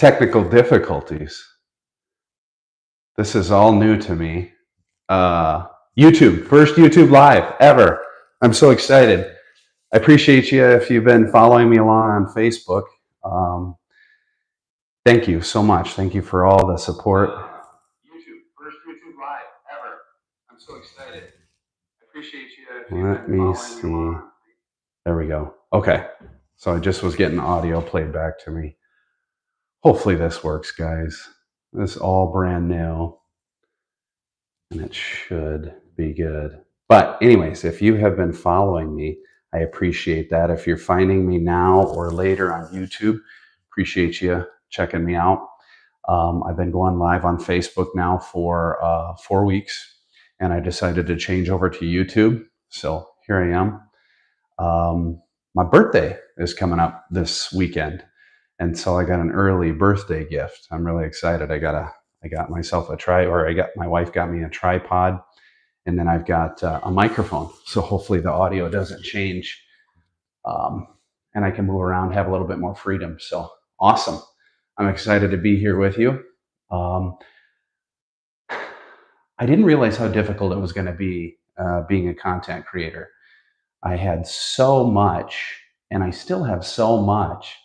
Technical difficulties. This is all new to me. YouTube, first YouTube live ever. I'm so excited. I appreciate you if you've been following me along on Facebook. Um, Thank you so much. Thank you for all the support. YouTube, first YouTube live ever. I'm so excited. I appreciate you if you've Let been me following me see. Along. There we go. Okay. So I just was getting audio played back to me. Hopefully this works, guys. This is all brand new and it should be good. But anyways, if you have been following me, I appreciate that. If you're finding me now or later on YouTube, appreciate you checking me out. I've been going live on Facebook now for 4 weeks, and I decided to change over to YouTube. So here I am. My birthday is coming up this weekend, and so I got an early birthday gift. I'm really excited. I got myself my wife got me a tripod, and then I've got a microphone. So hopefully the audio doesn't change, and I can move around, have a little bit more freedom. So awesome. I'm excited to be here with you. Um, I didn't realize how difficult it was going to be being a content creator. I had so much, and I still have so much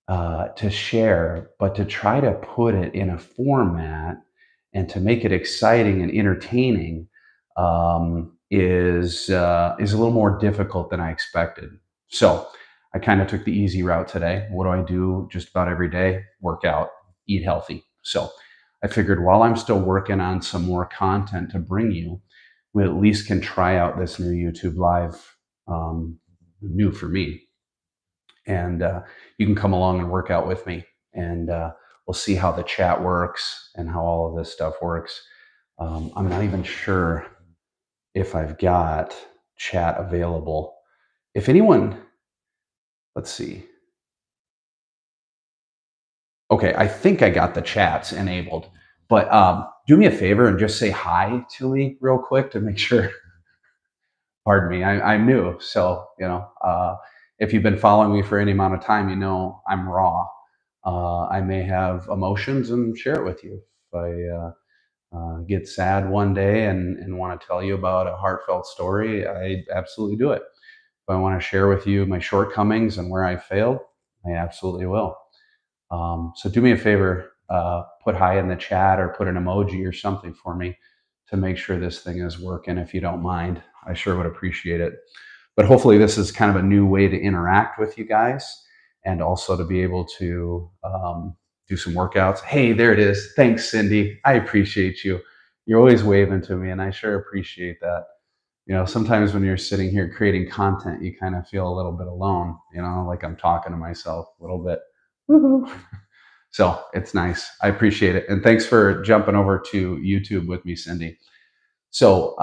to share, but to try to put it in a format and to make it exciting and entertaining is a little more difficult than I expected. So I kind of took the easy route today. What do I do just about every day? Work out, eat healthy. So I figured while I'm still working on some more content to bring you, we at least can try out this new YouTube Live, new for me. And you can come along and work out with me, and we'll see how the chat works and how all of this stuff works. I'm not even sure if I've got chat available. If anyone, let's see. Okay, I think I got the chats enabled, but do me a favor and just say hi to me real quick to make sure. Pardon me, I'm new, so if you've been following me for any amount of time, you know I'm raw. I may have emotions and share it with you. If I get sad one day and want to tell you about a heartfelt story, I absolutely do it. If I want to share with you my shortcomings and where I failed, I absolutely will. So do me a favor, put hi in the chat or put an emoji or something for me to make sure this thing is working, if you don't mind. I sure would appreciate it. But hopefully this is kind of a new way to interact with you guys, and also to be able to do some workouts. Hey, there it is. Thanks, Cindy. I appreciate you. You're always waving to me, and I sure appreciate that. Sometimes when you're sitting here creating content, you kind of feel a little bit alone, like I'm talking to myself a little bit. Woo-hoo. So it's nice. I appreciate it. And thanks for jumping over to YouTube with me, Cindy. So,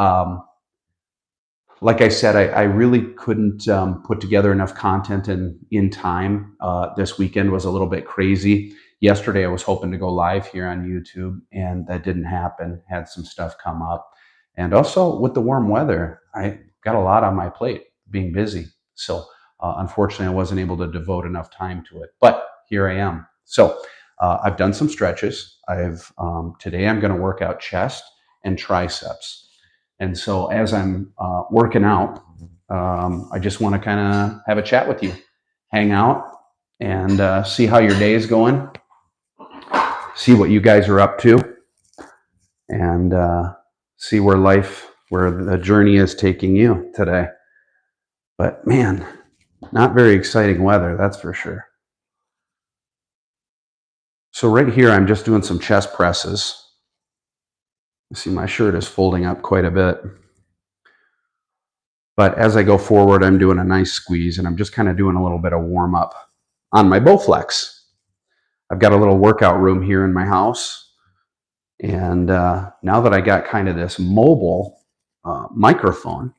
like I said, I really couldn't put together enough content in time. This weekend was a little bit crazy. Yesterday, I was hoping to go live here on YouTube, and that didn't happen. Had some stuff come up. And also with the warm weather, I got a lot on my plate, being busy. So unfortunately, I wasn't able to devote enough time to it. But here I am. So I've done some stretches. Today I'm going to work out chest and triceps. And so as I'm working out, I just want to kind of have a chat with you, hang out, and see how your day is going, see what you guys are up to, and see where the journey is taking you today. But man, not very exciting weather, that's for sure. So right here, I'm just doing some chest presses. You see my shirt is folding up quite a bit. But as I go forward, I'm doing a nice squeeze, and I'm just kind of doing a little bit of warm up on my Bowflex. I've got a little workout room here in my house. And now that I got kind of this mobile microphone,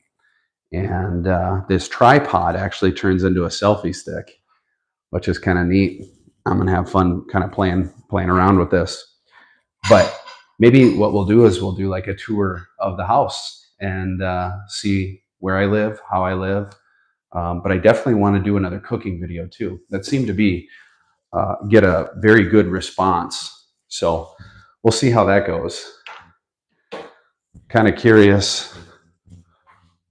and this tripod actually turns into a selfie stick, which is kind of neat. I'm going to have fun kind of playing around with this. But maybe what we'll do is we'll do like a tour of the house and see where I live, how I live. But I definitely want to do another cooking video too. That seemed to be get a very good response. So we'll see how that goes. Kind of curious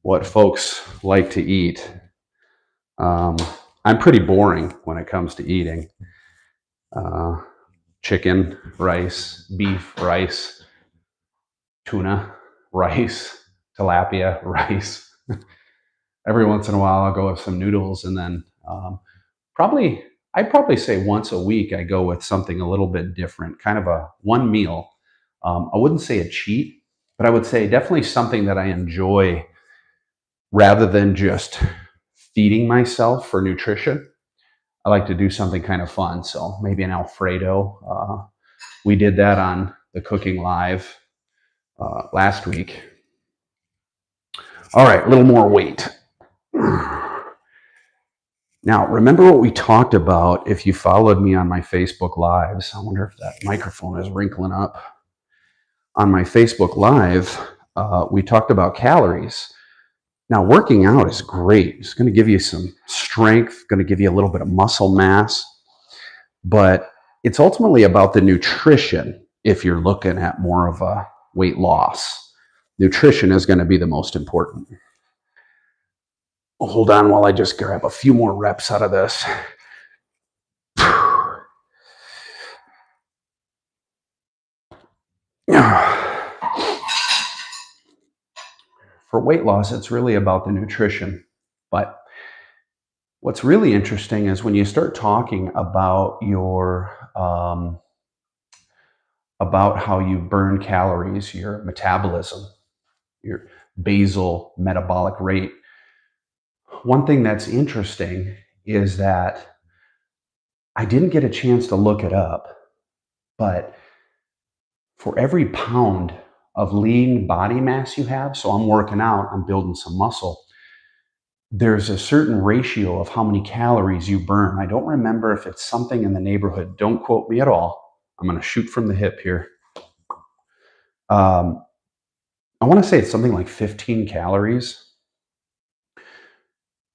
what folks like to eat. I'm pretty boring when it comes to eating. Chicken, rice, beef, rice, tuna, rice, tilapia, rice. Every once in a while, I'll go with some noodles, and then I'd probably say once a week I go with something a little bit different, kind of a one meal. I wouldn't say a cheat, but I would say definitely something that I enjoy rather than just feeding myself for nutrition. I like to do something kind of fun. So maybe an Alfredo. We did that on the Cooking Live last week. All right, a little more weight. Now, remember what we talked about if you followed me on my Facebook Lives. I wonder if that microphone is wrinkling up. On my Facebook Live, we talked about calories. Now, working out is great. It's going to give you some strength, going to give you a little bit of muscle mass, but it's ultimately about the nutrition if you're looking at more of a weight loss. Nutrition is going to be the most important. Hold on while I just grab a few more reps out of this. For weight loss, it's really about the nutrition. But what's really interesting is when you start talking about about how you burn calories, your metabolism, your basal metabolic rate. One thing that's interesting is that I didn't get a chance to look it up, but for every pound of lean body mass you have, so I'm working out, I'm building some muscle, there's a certain ratio of how many calories you burn. I don't remember if it's something in the neighborhood. Don't quote me at all. I'm going to shoot from the hip here. I want to say it's something like 15 calories.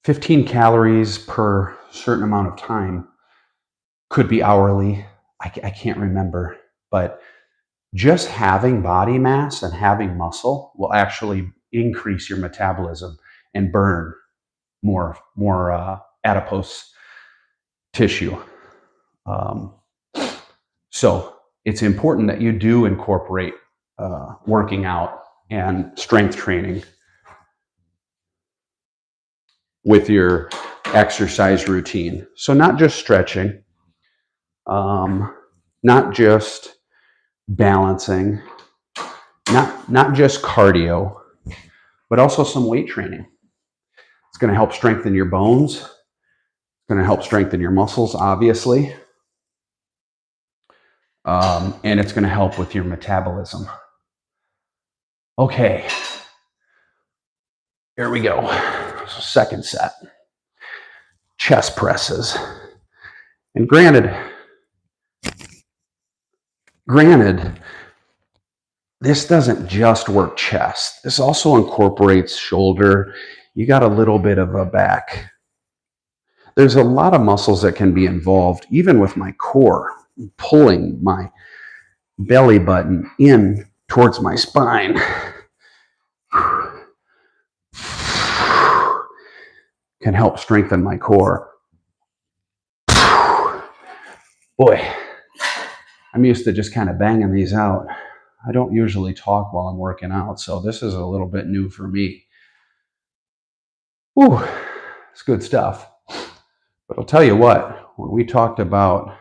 15 calories per certain amount of time. Could be hourly. I can't remember. But just having body mass and having muscle will actually increase your metabolism and burn more adipose tissue. So it's important that you do incorporate working out and strength training with your exercise routine. So not just stretching, not just balancing, not just cardio, but also some weight training. It's going to help strengthen your bones. It's going to help strengthen your muscles, obviously. And it's going to help with your metabolism. Okay. Here we go. Second set. Chest presses. And granted, this doesn't just work chest. This also incorporates shoulder. You got a little bit of a back. There's a lot of muscles that can be involved, even with my core, pulling my belly button in towards my spine. Can help strengthen my core. Boy, I'm used to just kind of banging these out. I don't usually talk while I'm working out, so this is a little bit new for me. Whew, it's good stuff. But I'll tell you what, when we talked about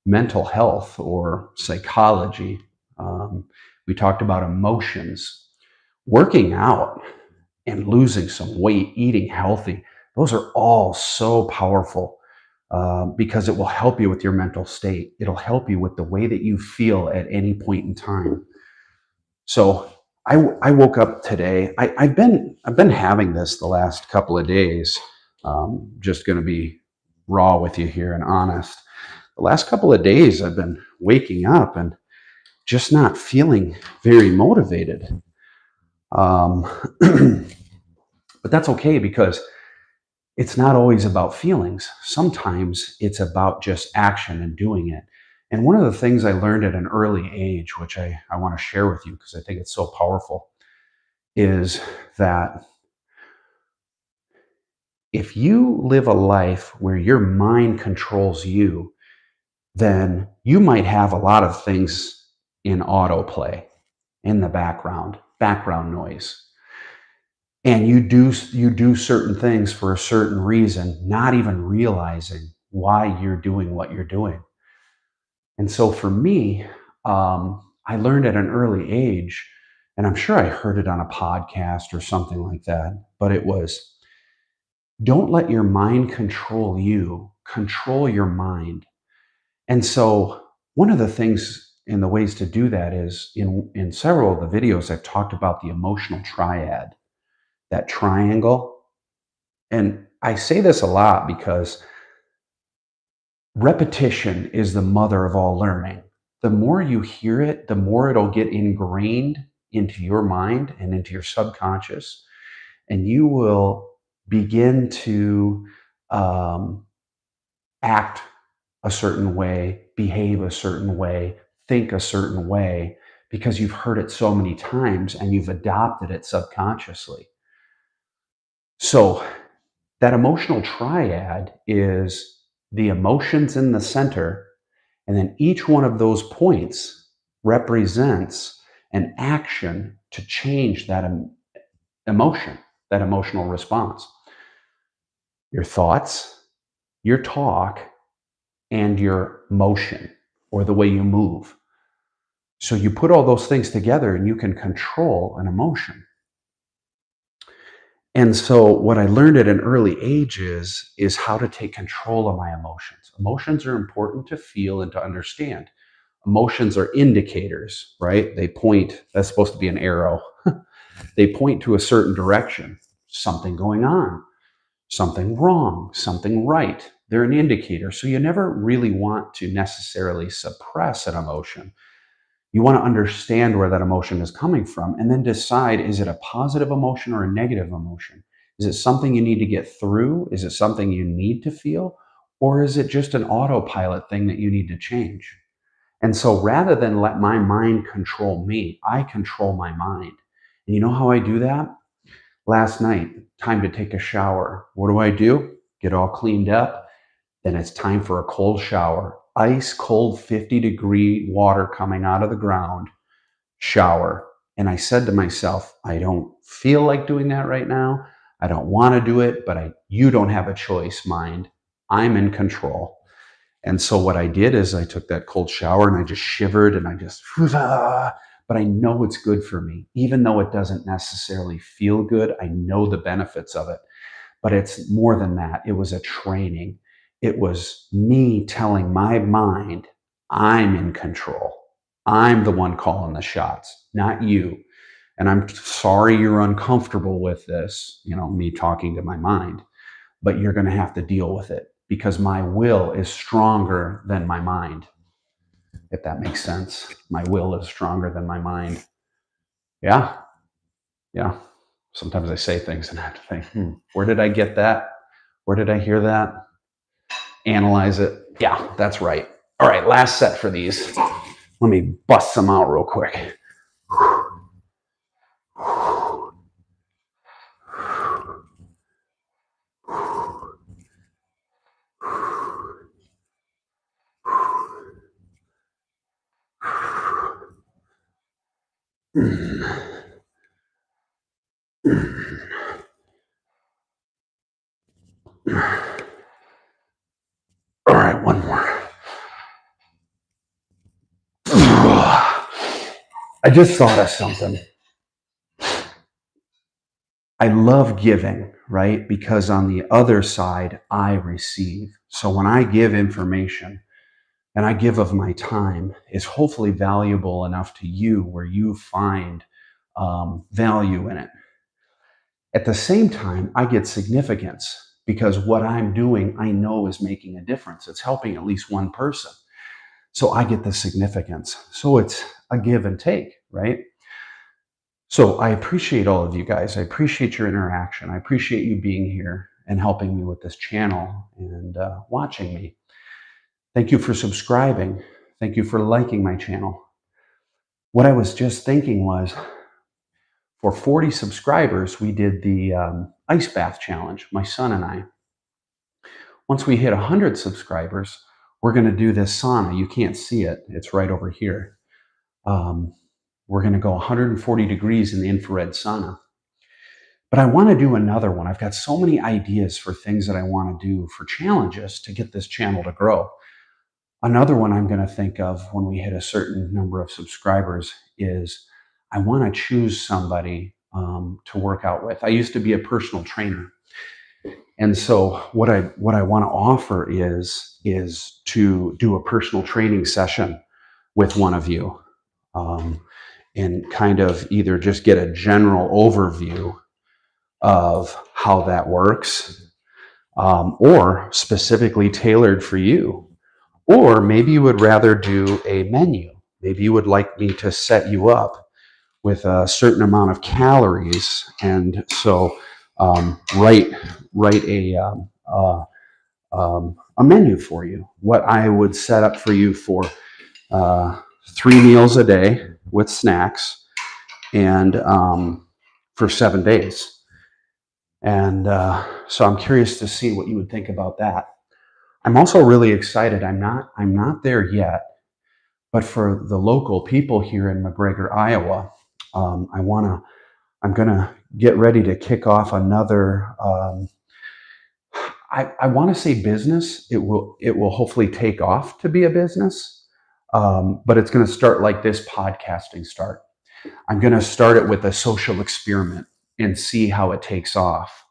mental health or psychology, we talked about emotions, working out and losing some weight, eating healthy. Those are all so powerful because it will help you with your mental state. It'll help you with the way that you feel at any point in time. So I woke up today. I've been having this the last couple of days. Just going to be raw with you here and honest. The last couple of days I've been waking up and just not feeling very motivated. But that's okay because it's not always about feelings. Sometimes it's about just action and doing it. And one of the things I learned at an early age, which I want to share with you because I think it's so powerful, is that if you live a life where your mind controls you, then you might have a lot of things in autoplay in the background noise. And you do certain things for a certain reason, not even realizing why you're doing what you're doing. And so for me, I learned at an early age, and I'm sure I heard it on a podcast or something like that, but it was, don't let your mind control you, control your mind. And so one of the things in the ways to do that is in several of the videos, I've talked about the emotional triad, that triangle. And I say this a lot because repetition is the mother of all learning. The more you hear it, the more it'll get ingrained into your mind and into your subconscious. And you will begin to act a certain way, behave a certain way, think a certain way, because you've heard it so many times and you've adopted it subconsciously. So that emotional triad is the emotions in the center, and then each one of those points represents an action to change that emotion, that emotional response. Your thoughts, your talk, and your motion, or the way you move. So you put all those things together and you can control an emotion. And so what I learned at an early age is how to take control of my emotions. Emotions are important to feel and to understand. Emotions are indicators, right? They point, that's supposed to be an arrow. They point to a certain direction, something going on, something wrong, something right. They're an indicator. So you never really want to necessarily suppress an emotion. You want to understand where that emotion is coming from and then decide, is it a positive emotion or a negative emotion? Is it something you need to get through? Is it something you need to feel? Or is it just an autopilot thing that you need to change? And so rather than let my mind control me, I control my mind. And you know how I do that? Last night, time to take a shower. What do? Get all cleaned up. Then it's time for a cold shower. Ice cold 50-degree water coming out of the ground, shower. And I said to myself, I don't feel like doing that right now. I don't want to do it, but you don't have a choice, mind. I'm in control. And so what I did is I took that cold shower and I just shivered and I just, but I know it's good for me. Even though it doesn't necessarily feel good, I know the benefits of it. But it's more than that. It was a training. It was me telling my mind, I'm in control. I'm the one calling the shots, not you. And I'm sorry you're uncomfortable with this, me talking to my mind, but you're going to have to deal with it because my will is stronger than my mind. If that makes sense. My will is stronger than my mind. Yeah. Yeah. Sometimes I say things and I have to think, where did I get that? Where did I hear that? Analyze it. Yeah, that's right. All right, last set for these. Let me bust some out real quick. All right, one more. I just thought of something. I love giving, right? Because on the other side, I receive. So when I give information and I give of my time, it's hopefully valuable enough to you where you find value in it. At the same time, I get significance because what I'm doing, I know is making a difference. It's helping at least one person. So I get the significance. So it's a give and take, right? So I appreciate all of you guys. I appreciate your interaction. I appreciate you being here. and helping me with this channel and watching me. Thank you for subscribing. Thank you for liking my channel. What I was just thinking was, for 40 subscribers, we did the ice bath challenge, my son and I. Once we hit 100 subscribers, we're going to do this sauna. You can't see it. It's right over here. We're going to go 140 degrees in the infrared sauna. But I want to do another one. I've got so many ideas for things that I want to do for challenges to get this channel to grow. Another one I'm going to think of when we hit a certain number of subscribers is I want to choose somebody to work out with. I used to be a personal trainer. And so what I want to offer is to do a personal training session with one of you, and kind of either just get a general overview of how that works, or specifically tailored for you. Or maybe you would rather do a menu. Maybe you would like me to set you up with a certain amount of calories, and so write a menu for you. What I would set up for you for 3 meals a day with snacks, and for 7 days. And so I'm curious to see what you would think about that. I'm also really excited. I'm not there yet, but for the local people here in McGregor, Iowa, I'm gonna get ready to kick off another. I want to say business. It will hopefully take off to be a business, but it's going to start like this podcasting start. I'm going to start it with a social experiment and see how it takes off.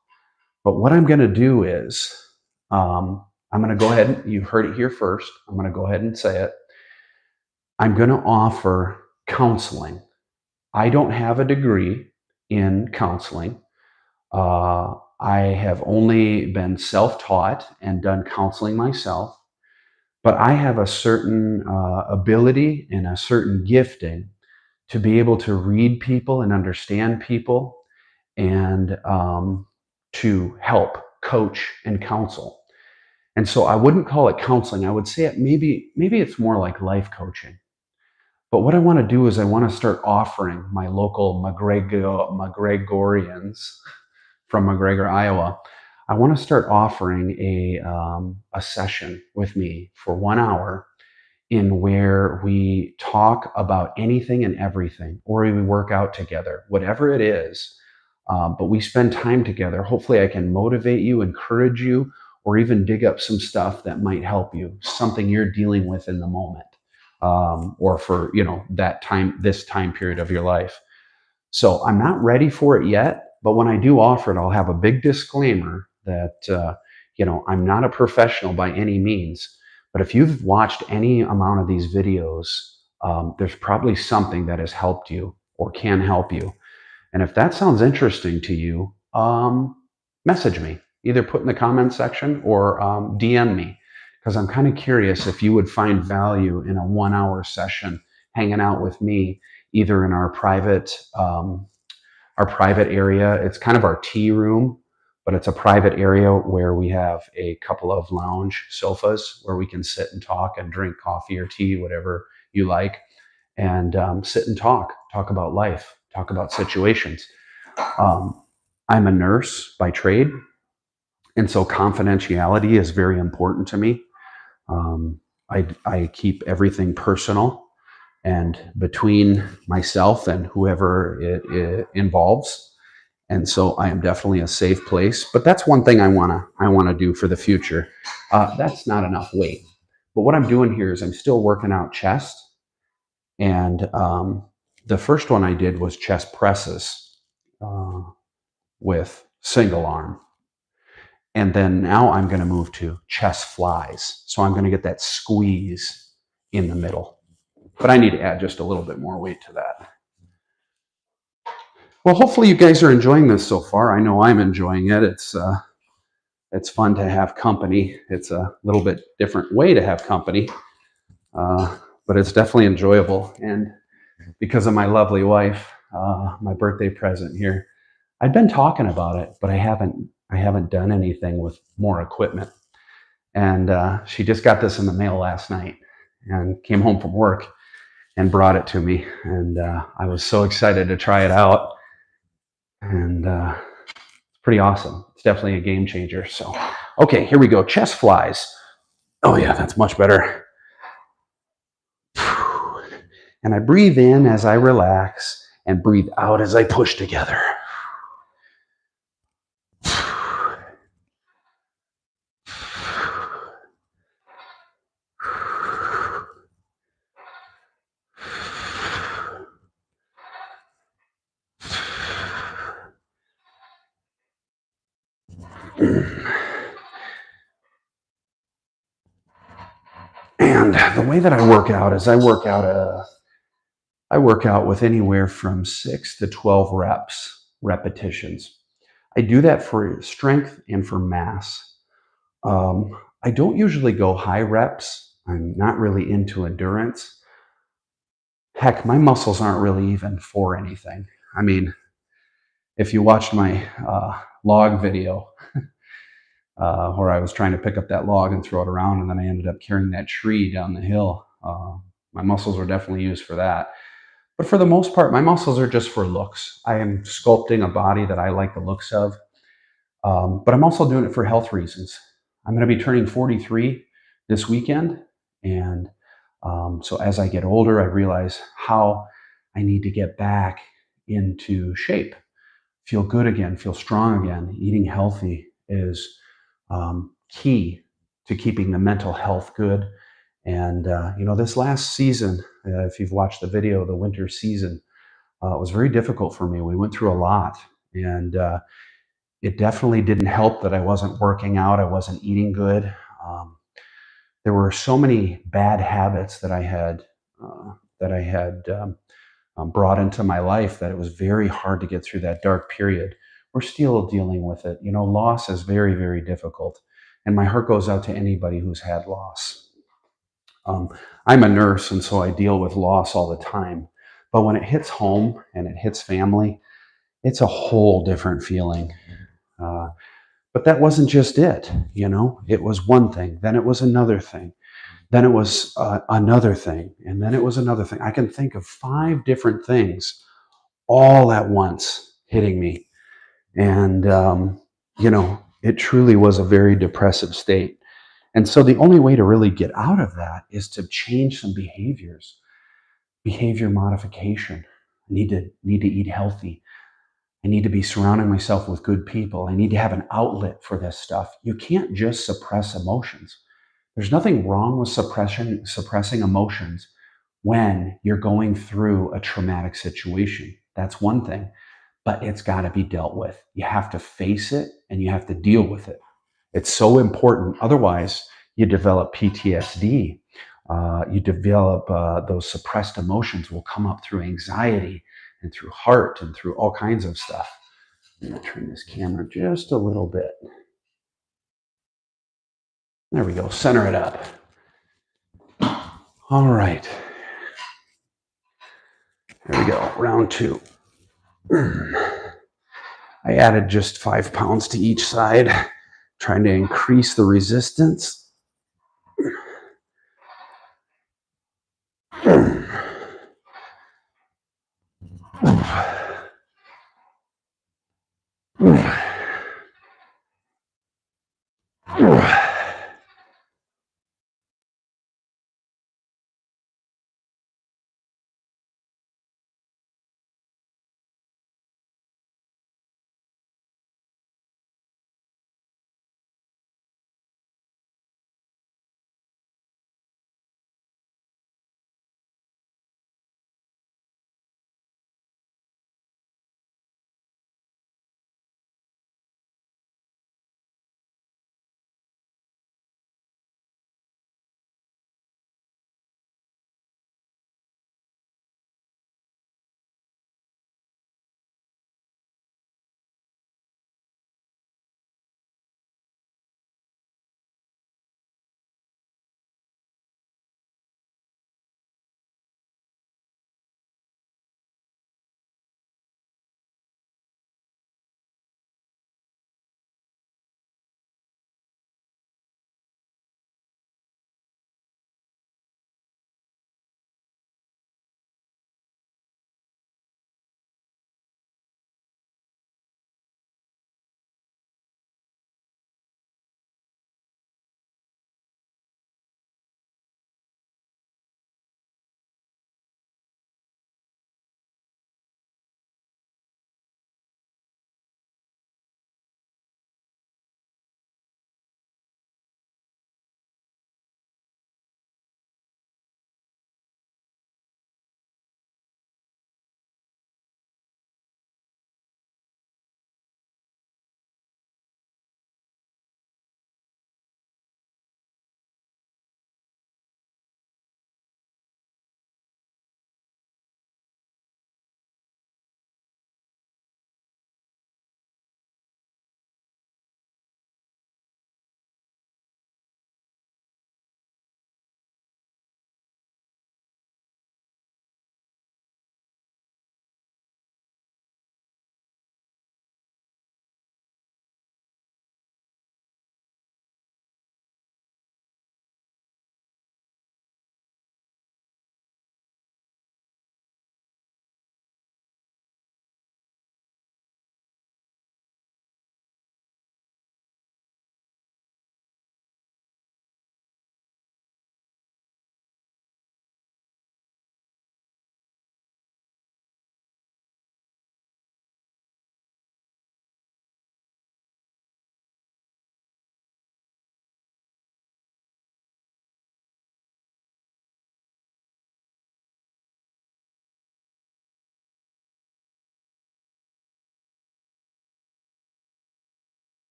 But what I'm going to do is, I'm going to go ahead, you heard it here first. I'm going to go ahead and say it. I'm going to offer counseling. I don't have a degree in counseling. I have only been self-taught and done counseling myself, but I have a certain ability and a certain gifting to be able to read people and understand people, and to help coach and counsel. And so I wouldn't call it counseling. I would say it maybe it's more like life coaching. But what I want to do is I want to start offering my local McGregorians from McGregor, Iowa. I want to start offering a session with me for 1 hour, in where we talk about anything and everything, or we work out together, whatever it is. But we spend time together. Hopefully I can motivate you, encourage you, or even dig up some stuff that might help you, something you're dealing with in the moment, or for this time period of your life. So I'm not ready for it yet, but when I do offer it, I'll have a big disclaimer that I'm not a professional by any means. But if you've watched any amount of these videos, there's probably something that has helped you or can help you. And if that sounds interesting to you, message me. Either put in the comment section or DM me, because I'm kind of curious if you would find value in a 1 hour session hanging out with me, either in our private area. It's kind of our tea room, but it's a private area where we have a couple of lounge sofas where we can sit and talk and drink coffee or tea, whatever you like, and sit and talk about life, talk about situations. I'm a nurse by trade, and so confidentiality is very important to me. I keep everything personal and between myself and whoever it involves. And so I am definitely a safe place. But that's one thing I wanna do for the future. That's not enough weight. But what I'm doing here is I'm still working out chest. And the first one I did was chest presses with single arm. And then now I'm going to move to chest flies. So I'm going to get that squeeze in the middle. But I need to add just a little bit more weight to that. Well, hopefully you guys are enjoying this so far. I know I'm enjoying it. It's fun to have company. It's a little bit different way to have company, but it's definitely enjoyable. And because of my lovely wife, my birthday present here, I'd been talking about it, but I I haven't done anything with more equipment. And she just got this in the mail last night and came home from work and brought it to me. And I was so excited to try it out. And it's pretty awesome. It's definitely a game changer. So, okay, here we go. Chest flies. Oh yeah, that's much better. And I breathe in as I relax and breathe out as I push together. And the way that I work out is I work out with anywhere from 6 to 12 repetitions. I do that for strength and for mass. I don't usually go high reps. I'm not really into endurance. Heck, my muscles aren't really even for anything. I mean, if you watched my log video where I was trying to pick up that log and throw it around, and then I ended up carrying that tree down the hill, my muscles are definitely used for that. But for the most part, my muscles are just for looks. I am sculpting a body that I like the looks of, but I'm also doing it for health reasons. I'm going to be turning 43 this weekend, and so as I get older, I realize how I need to get back into shape, feel good again, feel strong again. Eating healthy is key to keeping the mental health good. And this last season, if you've watched the video, the winter season, it was very difficult for me. We went through a lot, and it definitely didn't help that I wasn't working out, I wasn't eating good. There were so many bad habits that I had brought into my life that it was very hard to get through that dark period. We're still dealing with it. Loss is very, very difficult, and my heart goes out to anybody who's had loss. I'm a nurse, and so I deal with loss all the time. But when it hits home and it hits family, it's a whole different feeling. But that wasn't just it. It was one thing, then it was another thing, then it was another thing, and then it was another thing. I can think of 5 different things all at once hitting me. And, it truly was a very depressive state. And so the only way to really get out of that is to change some behaviors, behavior modification. I need to eat healthy. I need to be surrounding myself with good people. I need to have an outlet for this stuff. You can't just suppress emotions. There's nothing wrong with suppressing emotions when you're going through a traumatic situation. That's one thing, but it's got to be dealt with. You have to face it and you have to deal with it. It's so important. Otherwise, you develop PTSD. You develop those suppressed emotions will come up through anxiety and through heart and through all kinds of stuff. I'm going to turn this camera just a little bit. There we go. Center it up. All right. There we go. Round 2. I added just 5 pounds to each side, trying to increase the resistance.